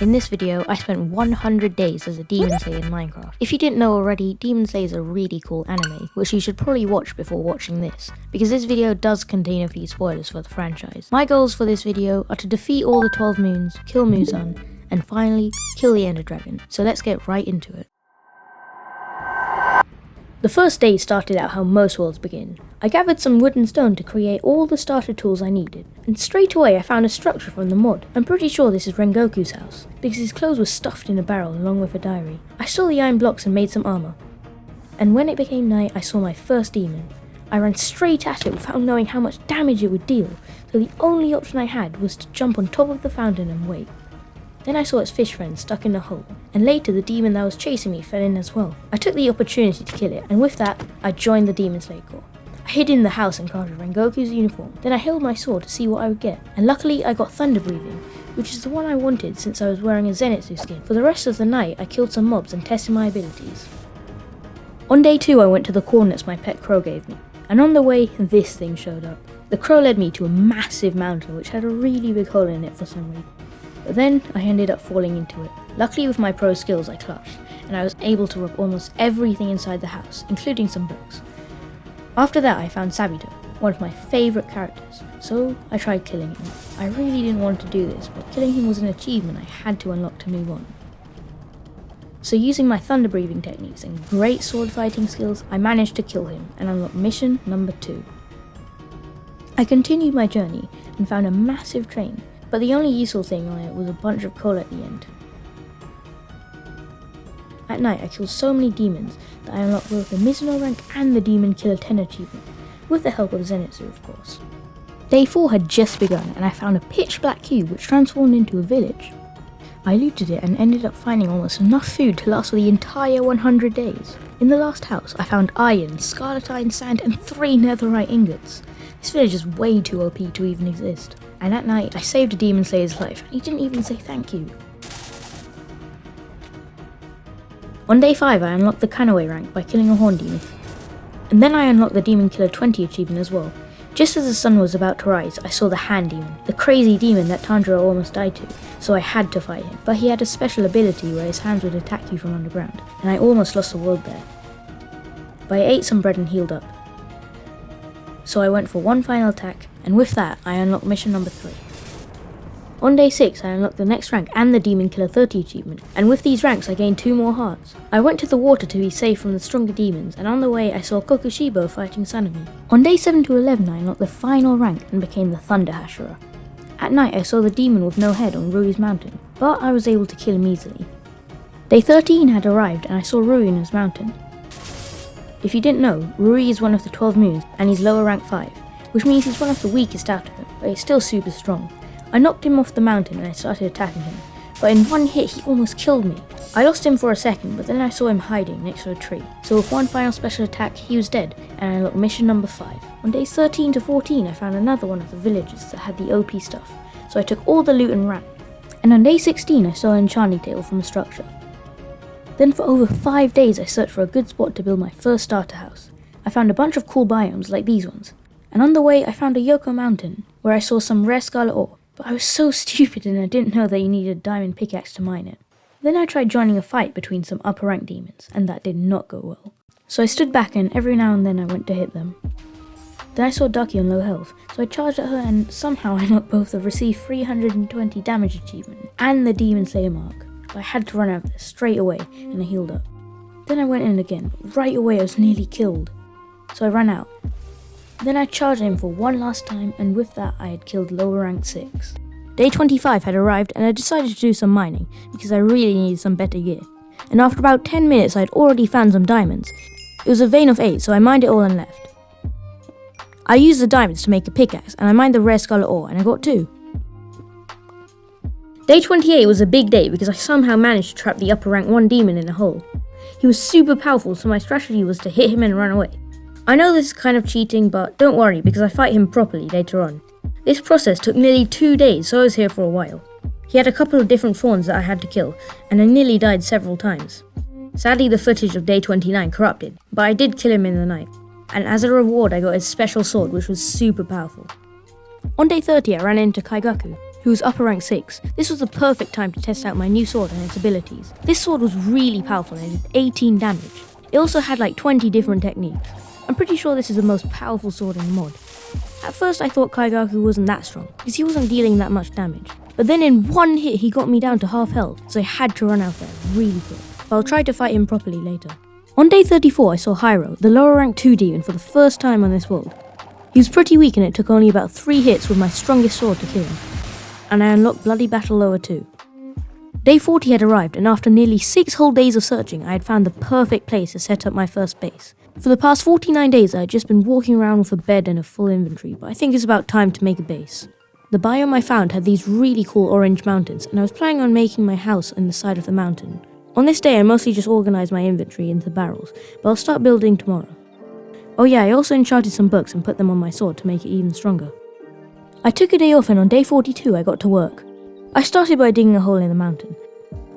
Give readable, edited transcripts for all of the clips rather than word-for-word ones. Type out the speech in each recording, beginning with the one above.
In this video, I spent 100 days as a Demon Slayer in Minecraft. If you didn't know already, Demon Slayer is a really cool anime, which you should probably watch before watching this, because this video does contain a few spoilers for the franchise. My goals for this video are to defeat all the 12 moons, kill Muzan, and finally, kill the Ender Dragon. So let's get right into it. The first day started out how most worlds begin. I gathered some wood and stone to create all the starter tools I needed, and straight away I found a structure from the mod. I'm pretty sure this is Rengoku's house, because his clothes were stuffed in a barrel along with a diary. I stole the iron blocks and made some armor. And when it became night, I saw my first demon. I ran straight at it without knowing how much damage it would deal, so the only option I had was to jump on top of the fountain and wait. Then I saw its fish friend stuck in a hole, and later the demon that was chasing me fell in as well. I took the opportunity to kill it, and with that, I joined the Demon Slayer Corps. I hid in the house and crafted Rengoku's uniform, then I held my sword to see what I would get, and luckily I got Thunder Breathing, which is the one I wanted since I was wearing a Zenitsu skin. For the rest of the night, I killed some mobs and tested my abilities. On day 2 I went to the coordinates my pet crow gave me, and on the way, this thing showed up. The crow led me to a massive mountain which had a really big hole in it for some reason. But then I ended up falling into it. Luckily with my pro skills I clutched, and I was able to rob almost everything inside the house, including some books. After that I found Sabito, one of my favourite characters, so I tried killing him. I really didn't want to do this, but killing him was an achievement I had to unlock to move on. So using my thunder breathing techniques and great sword fighting skills, I managed to kill him and unlock mission number 2. I continued my journey and found a massive train, but the only useful thing on it was a bunch of coal at the end. At night I killed so many demons that I unlocked both the Mizuno rank and the Demon Killer 10 achievement, with the help of Zenitsu of course. Day 4 had just begun and I found a pitch black cube which transformed into a village. I looted it and ended up finding almost enough food to last for the entire 100 days. In the last house I found iron, scarletine sand and 3 netherite ingots. This village is way too OP to even exist. And at night, I saved a Demon Slayer's life, and he didn't even say thank you. On day 5, I unlocked the Kanaway rank by killing a Horn Demon. And then I unlocked the Demon Killer 20 achievement as well. Just as the sun was about to rise, I saw the Hand Demon, the crazy demon that Tanjiro almost died to, so I had to fight him. But he had a special ability where his hands would attack you from underground, and I almost lost the world there. But I ate some bread and healed up. So I went for one final attack, and with that, I unlocked mission number 3. On day 6, I unlocked the next rank and the Demon Killer 30 achievement, and with these ranks I gained 2 more hearts. I went to the water to be safe from the stronger demons, and on the way I saw Kokushibo fighting Sanemi. On day 7 to 11, I unlocked the final rank and became the Thunder Hashira. At night, I saw the demon with no head on Rui's mountain, but I was able to kill him easily. Day 13 had arrived, and I saw Rui in his mountain. If you didn't know, Rui is one of the 12 moons, and he's lower rank 5, which means he's one of the weakest out of them, but he's still super strong. I knocked him off the mountain and I started attacking him, but in one hit he almost killed me. I lost him for a second, but then I saw him hiding next to a tree, so with one final special attack he was dead, and I unlocked mission number 5. On days 13 to 14 I found another one of the villages that had the OP stuff, so I took all the loot and ran. And on day 16 I saw an enchanting table from a structure. Then for over 5 days I searched for a good spot to build my first starter house. I found a bunch of cool biomes like these ones, and on the way I found a Yoko mountain where I saw some rare scarlet ore, but I was so stupid and I didn't know that you needed a diamond pickaxe to mine it. Then I tried joining a fight between some upper rank demons, and that did not go well. So I stood back and every now and then I went to hit them. Then I saw Ducky on low health, so I charged at her and somehow I unlocked both the receive 320 damage achievement and the Demon Slayer mark. I had to run out of this straight away and I healed up. Then I went in again, but right away I was nearly killed. So I ran out. Then I charged him for one last time, and with that I had killed lower rank 6. Day 25 had arrived and I decided to do some mining because I really needed some better gear. And after about 10 minutes I had already found some diamonds. It was a vein of 8, so I mined it all and left. I used the diamonds to make a pickaxe and I mined the rare scarlet ore and I got 2. Day 28 was a big day because I somehow managed to trap the upper rank 1 demon in a hole. He was super powerful, so my strategy was to hit him and run away. I know this is kind of cheating, but don't worry because I fight him properly later on. This process took nearly 2 days, so I was here for a while. He had a couple of different fawns that I had to kill, and I nearly died several times. Sadly the footage of day 29 corrupted, but I did kill him in the night, and as a reward I got his special sword which was super powerful. On day 30 I ran into Kaigaku. who was upper rank 6. This was the perfect time to test out my new sword and its abilities. This sword was really powerful and it did 18 damage. It also had like 20 different techniques. I'm pretty sure this is the most powerful sword in the mod. At first I thought Kaigaku wasn't that strong, because he wasn't dealing that much damage. But then in one hit he got me down to half health, so I had to run out there really quick. But I'll try to fight him properly later. On day 34 I saw Hashira, the lower rank 2 demon, for the first time on this world. He was pretty weak and it took only about 3 hits with my strongest sword to kill him. And I unlocked Bloody Battle lower 2. Day 40 had arrived, and after nearly 6 whole days of searching, I had found the perfect place to set up my first base. For the past 49 days I had just been walking around with a bed and a full inventory, but I think it's about time to make a base. The biome I found had these really cool orange mountains, and I was planning on making my house on the side of the mountain. On this day I mostly just organised my inventory into barrels, but I'll start building tomorrow. Oh yeah, I also enchanted some books and put them on my sword to make it even stronger. I took a day off, and on day 42 I got to work. I started by digging a hole in the mountain.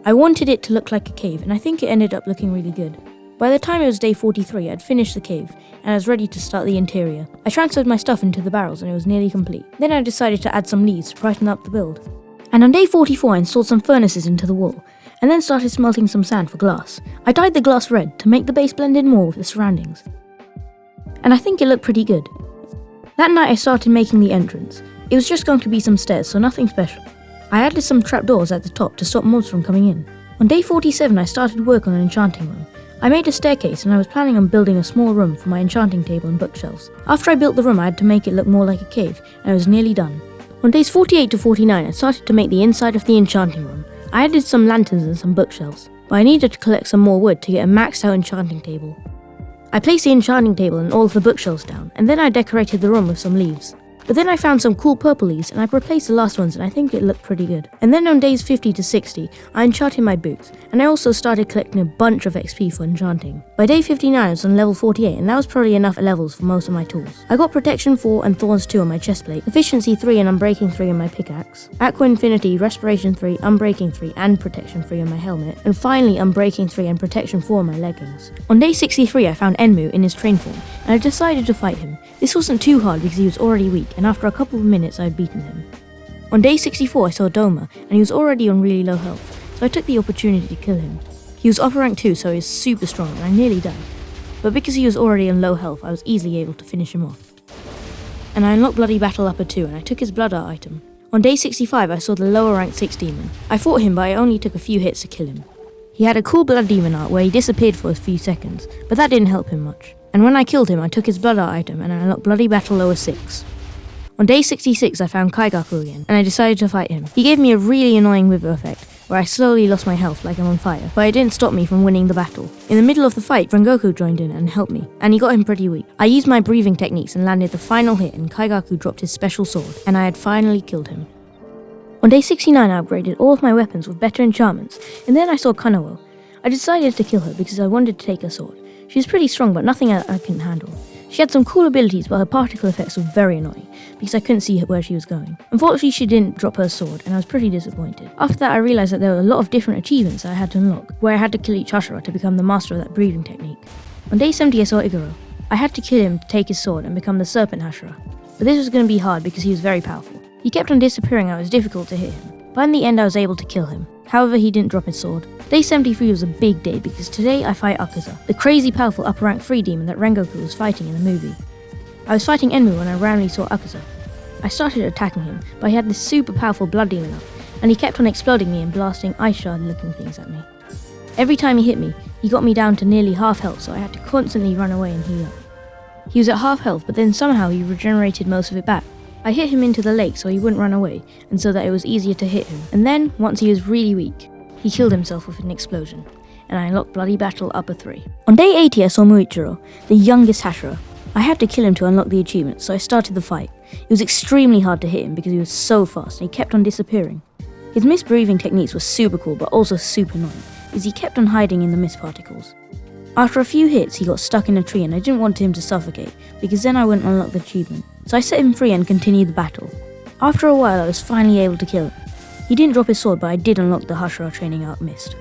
I wanted it to look like a cave, and I think it ended up looking really good. By the time it was day 43, I'd finished the cave, and I was ready to start the interior. I transferred my stuff into the barrels and it was nearly complete. Then I decided to add some leaves to brighten up the build. And on day 44 I installed some furnaces into the wall, and then started smelting some sand for glass. I dyed the glass red to make the base blend in more with the surroundings. And I think it looked pretty good. That night I started making the entrance. It was just going to be some stairs, so nothing special. I added some trapdoors at the top to stop mobs from coming in. On day 47 I started work on an enchanting room. I made a staircase and I was planning on building a small room for my enchanting table and bookshelves. After I built the room I had to make it look more like a cave, and I was nearly done. On days 48 to 49 I started to make the inside of the enchanting room. I added some lanterns and some bookshelves, but I needed to collect some more wood to get a maxed out enchanting table. I placed the enchanting table and all of the bookshelves down, and then I decorated the room with some leaves. But then I found some cool purple leaves and I replaced the last ones, and I think it looked pretty good. And then on days 50 to 60, I enchanted my boots, and I also started collecting a bunch of XP for enchanting. By day 59 I was on level 48, and that was probably enough levels for most of my tools. I got Protection 4 and Thorns 2 on my chestplate, Efficiency 3 and Unbreaking 3 on my pickaxe, Aqua Infinity, Respiration 3, Unbreaking 3 and Protection 3 on my helmet, and finally Unbreaking 3 and Protection 4 on my leggings. On day 63 I found Enmu in his train form, and I decided to fight him. This wasn't too hard because he was already weak, and after a couple of minutes I had beaten him. On day 64 I saw Doma, and he was already on really low health, so I took the opportunity to kill him. He was upper rank 2, so he was super strong, and I nearly died. But because he was already on low health, I was easily able to finish him off. And I unlocked Bloody Battle upper 2, and I took his blood art item. On day 65 I saw the lower rank 6 demon. I fought him, but I only took a few hits to kill him. He had a cool blood demon art where he disappeared for a few seconds, but that didn't help him much. And when I killed him I took his blood art item and I unlocked Bloody Battle lower 6. On day 66 I found Kaigaku again, and I decided to fight him. He gave me a really annoying wither effect, where I slowly lost my health like I'm on fire, but it didn't stop me from winning the battle. In the middle of the fight, Rengoku joined in and helped me, and he got him pretty weak. I used my breathing techniques and landed the final hit, and Kaigaku dropped his special sword, and I had finally killed him. On day 69 I upgraded all of my weapons with better enchantments, and then I saw Kanawo. I decided to kill her because I wanted to take her sword. She was pretty strong, but nothing I couldn't handle. She had some cool abilities, but her particle effects were very annoying, because I couldn't see where she was going. Unfortunately, she didn't drop her sword, and I was pretty disappointed. After that, I realised that there were a lot of different achievements that I had to unlock, where I had to kill each Hashira to become the master of that breathing technique. On day 70, I saw Iguro. I had to kill him to take his sword and become the Serpent Hashira. But this was going to be hard because he was very powerful. He kept on disappearing and it was difficult to hit him. But in the end, I was able to kill him. However, he didn't drop his sword. Day 73 was a big day because today I fight Akaza, the crazy powerful upper rank 3 demon that Rengoku was fighting in the movie. I was fighting Enmu when I randomly saw Akaza. I started attacking him, but he had this super powerful blood demon up, and he kept on exploding me and blasting ice shard looking things at me. Every time he hit me, he got me down to nearly half health, so I had to constantly run away and heal up. He was at half health, but then somehow he regenerated most of it back. I hit him into the lake so he wouldn't run away, and so that it was easier to hit him. And then, once he was really weak, he killed himself with an explosion, and I unlocked Bloody Battle upper 3. On day 80 I saw Muichiro, the youngest Hashira. I had to kill him to unlock the achievement, so I started the fight. It was extremely hard to hit him because he was so fast and he kept on disappearing. His mist breathing techniques were super cool but also super annoying, as he kept on hiding in the mist particles. After a few hits he got stuck in a tree and I didn't want him to suffocate, because then I wouldn't unlock the achievement. So I set him free and continued the battle. After a while I was finally able to kill him. He didn't drop his sword, but I did unlock the Hashira training art mist.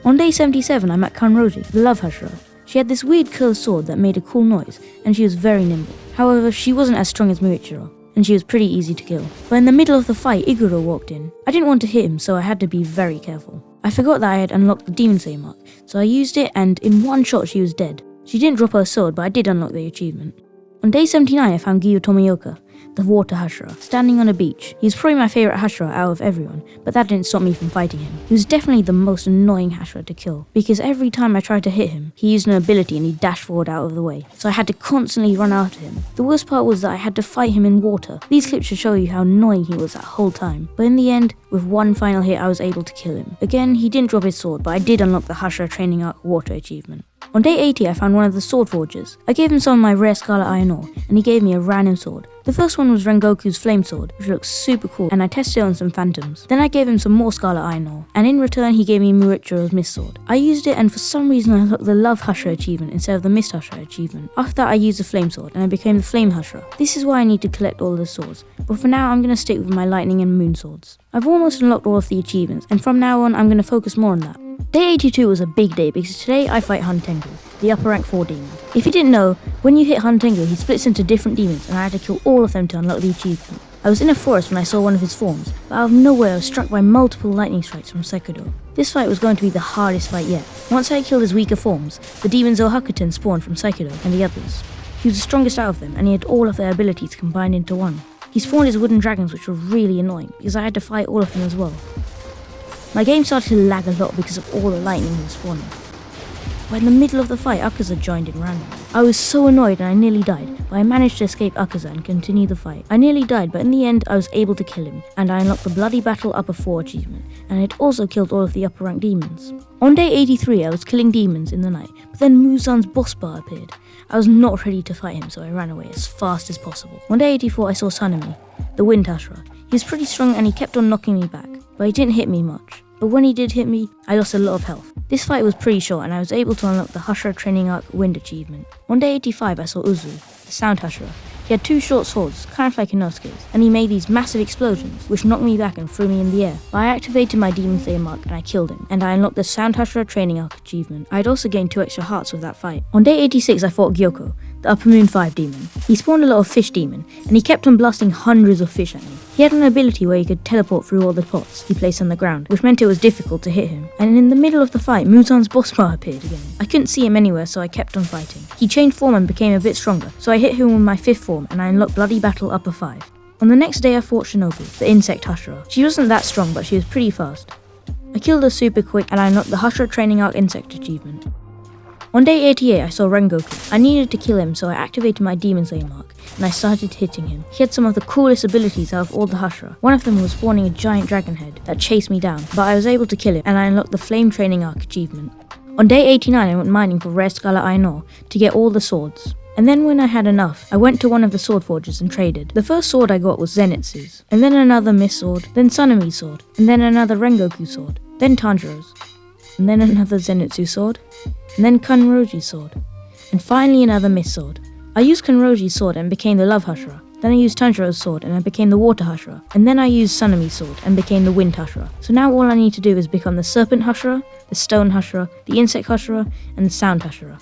On day 77 I met Kanroji, the love Hashira. She had this weird curved sword that made a cool noise, and she was very nimble. However, she wasn't as strong as Muichiro, and she was pretty easy to kill. But in the middle of the fight, Iguro walked in. I didn't want to hit him, so I had to be very careful. I forgot that I had unlocked the Demon Slayer mark, so I used it and in one shot she was dead. She didn't drop her sword, but I did unlock the achievement. On day 79 I found Giyu Tomoyoka, the water Hashira, standing on a beach. He's probably my favourite Hashira out of everyone, but that didn't stop me from fighting him. He was definitely the most annoying Hashira to kill, because every time I tried to hit him, he used an ability and he dashed forward out of the way, so I had to constantly run after him. The worst part was that I had to fight him in water. These clips should show you how annoying he was that whole time, but in the end, with one final hit I was able to kill him. Again, he didn't drop his sword, but I did unlock the Hashira Training Arc Water achievement. On day 80 I found one of the sword forgers. I gave him some of my rare scarlet iron ore, and he gave me a random sword. The first one was Rengoku's flame sword, which looks super cool, and I tested it on some phantoms. Then I gave him some more scarlet iron ore, and in return he gave me Murichiro's mist sword. I used it, and for some reason I unlocked the love Hashira achievement instead of the mist Hashira achievement. After that I used the flame sword, and I became the flame Hashira. This is why I need to collect all the swords, but for now I'm going to stick with my lightning and moon swords. I've almost unlocked all of the achievements, and from now on I'm going to focus more on that. Day 82 was a big day because today I fight Huntengu, the upper rank 4 demon. If you didn't know, when you hit Huntengu he splits into different demons and I had to kill all of them to unlock the achievement. I was in a forest when I saw one of his forms, but out of nowhere I was struck by multiple lightning strikes from Sekido. This fight was going to be the hardest fight yet. Once I killed his weaker forms, the demon Zohakuten spawned from Sekido and the others. He was the strongest out of them and he had all of their abilities combined into one. He spawned his wooden dragons, which were really annoying because I had to fight all of them as well. My game started to lag a lot because of all the lightning he was spawning. But in the middle of the fight, Akaza joined in randomly. I was so annoyed and I nearly died, but I managed to escape Akaza and continue the fight. I nearly died, but in the end I was able to kill him, and I unlocked the Bloody Battle Upper 4 achievement, and it also killed all of the upper rank demons. On day 83 I was killing demons in the night, but then Muzan's boss bar appeared. I was not ready to fight him, so I ran away as fast as possible. On day 84 I saw Sanemi, the Wind Hashira. He was pretty strong and he kept on knocking me back, but he didn't hit me much. But when he did hit me, I lost a lot of health. This fight was pretty short and I was able to unlock the Hashira Training Arc Wind achievement. On day 85 I saw Uzu, the Sound Hashira. He had 2 short swords, kind of like Inosuke's, and he made these massive explosions, which knocked me back and threw me in the air. But I activated my Demon Slayer mark and I killed him, and I unlocked the Sound Hashira Training Arc achievement. I had also gained 2 extra hearts with that fight. On day 86 I fought Gyoko, the Upper Moon 5 demon. He spawned a lot of fish demon, and he kept on blasting hundreds of fish at me. He had an ability where he could teleport through all the pots he placed on the ground, which meant it was difficult to hit him. And in the middle of the fight, Muzan's boss bar appeared again. I couldn't see him anywhere, so I kept on fighting. He changed form and became a bit stronger, so I hit him with my 5th form and I unlocked Bloody Battle Upper 5. On the next day I fought Shinobu, the insect Hashira. She wasn't that strong, but she was pretty fast. I killed her super quick and I unlocked the Hashira Training Arc Insect achievement. On day 88 I saw Rengoku. I needed to kill him, so I activated my Demon Slayer mark and I started hitting him. He had some of the coolest abilities out of all the Hashira. One of them was spawning a giant dragon head that chased me down, but I was able to kill him and I unlocked the Flame Training Arc achievement. On day 89 I went mining for rare scarlet iron ore to get all the swords. And then when I had enough, I went to one of the sword forges and traded. The first sword I got was Zenitsu's, and then another Mist sword, then Sanemi's sword, and then another Rengoku sword, then Tanjiro's, and then another Zenitsu sword, and then Kanroji's sword, and finally another Mist sword. I used Kanroji's sword and became the Love Hashira. Then I used Tanjiro's sword and I became the Water Hashira. And then I used Sanemi's sword and became the Wind Hashira. So now all I need to do is become the Serpent Hashira, the Stone Hashira, the Insect Hashira, and the Sound Hashira.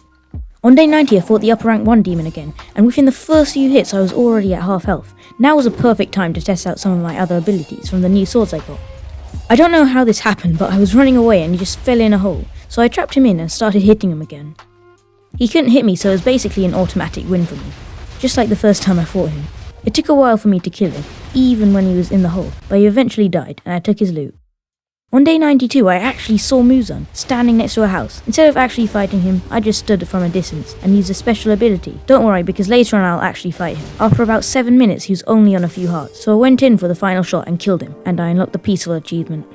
On day 90 I fought the upper rank 1 demon again, and within the first few hits I was already at half health. Now was a perfect time to test out some of my other abilities from the new swords I got. I don't know how this happened, but I was running away and he just fell in a hole, so I trapped him in and started hitting him again. He couldn't hit me, so it was basically an automatic win for me, just like the first time I fought him. It took a while for me to kill him, even when he was in the hole, but he eventually died and I took his loot. On day 92 I actually saw Muzan standing next to a house. Instead of actually fighting him, I just stood from a distance and used a special ability. Don't worry, because later on I'll actually fight him. After about 7 minutes he was only on a few hearts, so I went in for the final shot and killed him, and I unlocked the Peaceful achievement.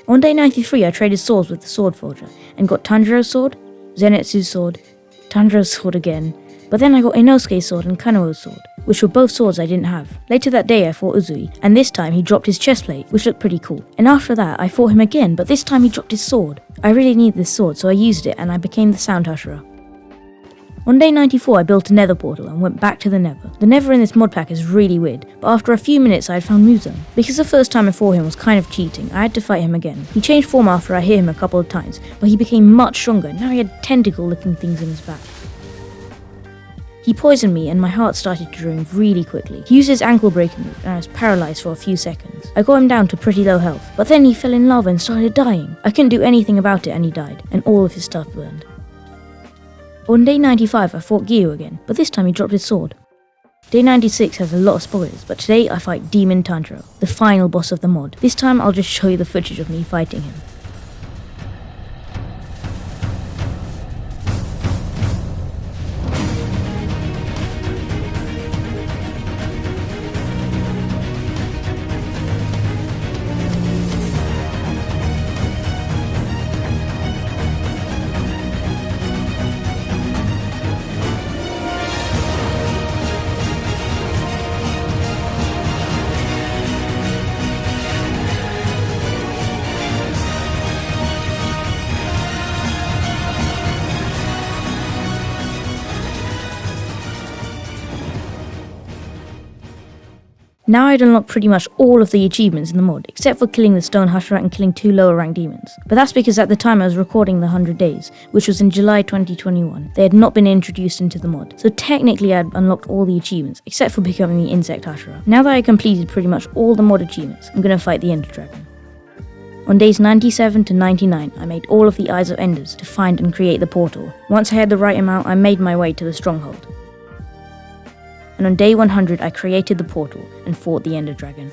On day 93 I traded swords with the Sword Forger and got Tanjiro's sword, Zenitsu's sword, Tanjiro's sword again, but then I got Inosuke's sword and Kano's sword, which were both swords I didn't have. Later that day I fought Uzui, and this time he dropped his chestplate, which looked pretty cool. And after that I fought him again, but this time he dropped his sword. I really needed this sword, so I used it and I became the Sound Hashira. On day 94 I built a nether portal and went back to the nether. The nether in this mod pack is really weird, but after a few minutes I had found Muzan. Because the first time I fought him was kind of cheating, I had to fight him again. He changed form after I hit him a couple of times, but he became much stronger. Now he had tentacle looking things in his back. He poisoned me and my heart started to drain really quickly. He used his ankle breaking move and I was paralyzed for a few seconds. I got him down to pretty low health, but then he fell in lava and started dying. I couldn't do anything about it and he died, and all of his stuff burned. On day 95 I fought Gyu again, but this time he dropped his sword. Day 96 has a lot of spoilers, but today I fight Demon Tanjiro, the final boss of the mod. This time I'll just show you the footage of me fighting him. Now I'd unlocked pretty much all of the achievements in the mod, except for killing the stone Hashira and killing 2 lower ranked demons. But that's because at the time I was recording the 100 days, which was in July 2021. They had not been introduced into the mod, so technically I'd unlocked all the achievements, except for becoming the insect Hashira. Now that I completed pretty much all the mod achievements, I'm gonna fight the Ender Dragon. On days 97 to 99, I made all of the Eyes of Enders to find and create the portal. Once I had the right amount, I made my way to the stronghold. And on day 100 I created the portal and fought the Ender Dragon.